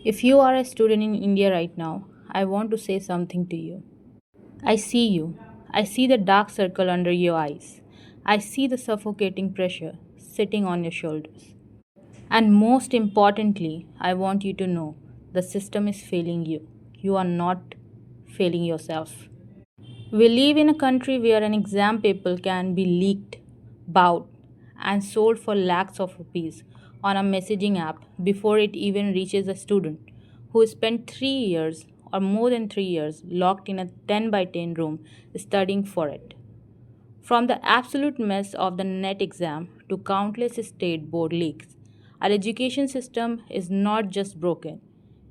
If you are a student in India right now, I want to say something to you. I see you. I see the dark circle under your eyes. I see the suffocating pressure sitting on your shoulders. And most importantly, I want you to know the system is failing you. You are not failing yourself. We live in a country where an exam paper can be leaked, bought, and sold for lakhs of rupees on a messaging app before it even reaches a student who spent 3 years or more than 3 years locked in a 10 by 10 room studying for it. From the absolute mess of the NET exam to countless state board leaks, our education system is not just broken,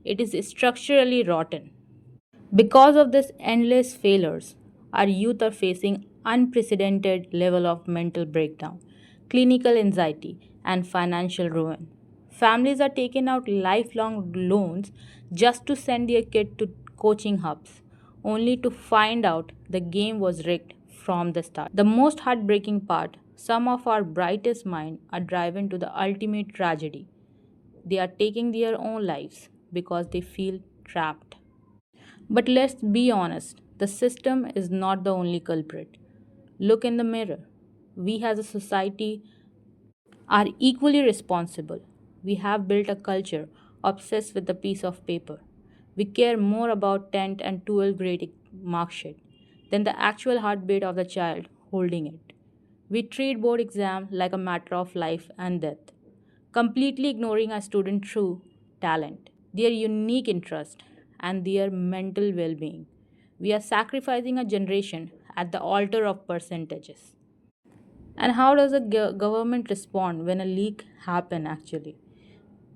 it is structurally rotten. Because of this endless failures, our youth are facing unprecedented level of mental breakdown, clinical anxiety, and financial ruin. Families are taking out lifelong loans just to send their kid to coaching hubs, only to find out the game was rigged from the start. The most heartbreaking part, some of our brightest minds are driven to the ultimate tragedy. They are taking their own lives because they feel trapped. But let's be honest, the system is not the only culprit. Look in the mirror. We as a society are equally responsible. We have built a culture obsessed with a piece of paper. We care more about 10th and 12th grade mark sheet than the actual heartbeat of the child holding it. We treat board exam like a matter of life and death, completely ignoring our student true talent, their unique interest, and their mental well being. We are sacrificing a generation at the altar of percentages. And how does the government respond when a leak happen actually?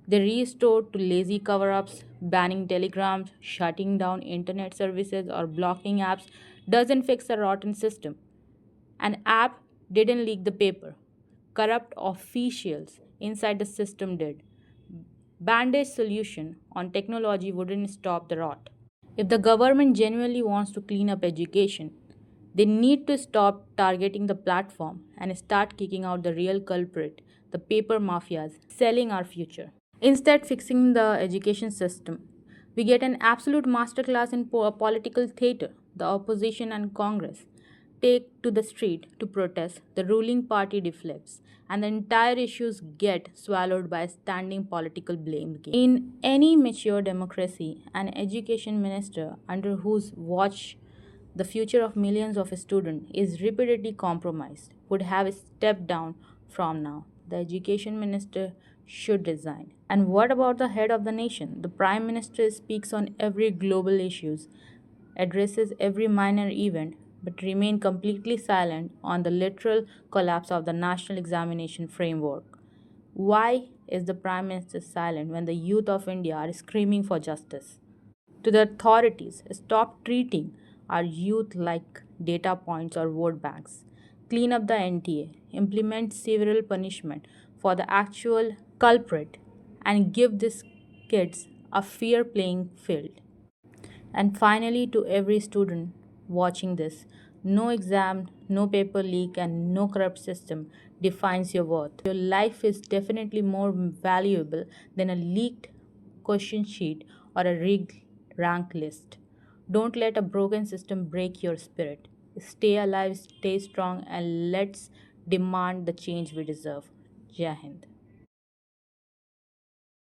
They restore to lazy cover-ups, banning telegrams, shutting down internet services or blocking apps doesn't fix a rotten system. An app didn't leak the paper. Corrupt officials inside the system did. Bandage solution on technology wouldn't stop the rot. If the government genuinely wants to clean up education, they need to stop targeting the platform and start kicking out the real culprit, the paper mafias selling our future. Instead, fixing the education system, we get an absolute masterclass in political theater. The opposition and Congress take to the street to protest, the ruling party deflects, and the entire issues get swallowed by a standing political blame game. In any mature democracy, an education minister under whose watch the future of millions of students is repeatedly compromised would have stepped down from now. The education minister should resign. And what about the head of the nation? The prime minister speaks on every global issues, addresses every minor event, but remain completely silent on the literal collapse of the national examination framework. Why is the prime minister silent when the youth of India are screaming for justice? To the authorities, stop treating our youth like data points or vote banks. Clean up the NTA, implement several punishment for the actual culprit, and give these kids a fair playing field. And finally, to every student watching this, no exam, no paper leak, and no corrupt system defines your worth. Your life is definitely more valuable than a leaked question sheet or a rigged rank list. Don't let a broken system break your spirit. Stay alive, stay strong, and let's demand the change we deserve. Jai Hind.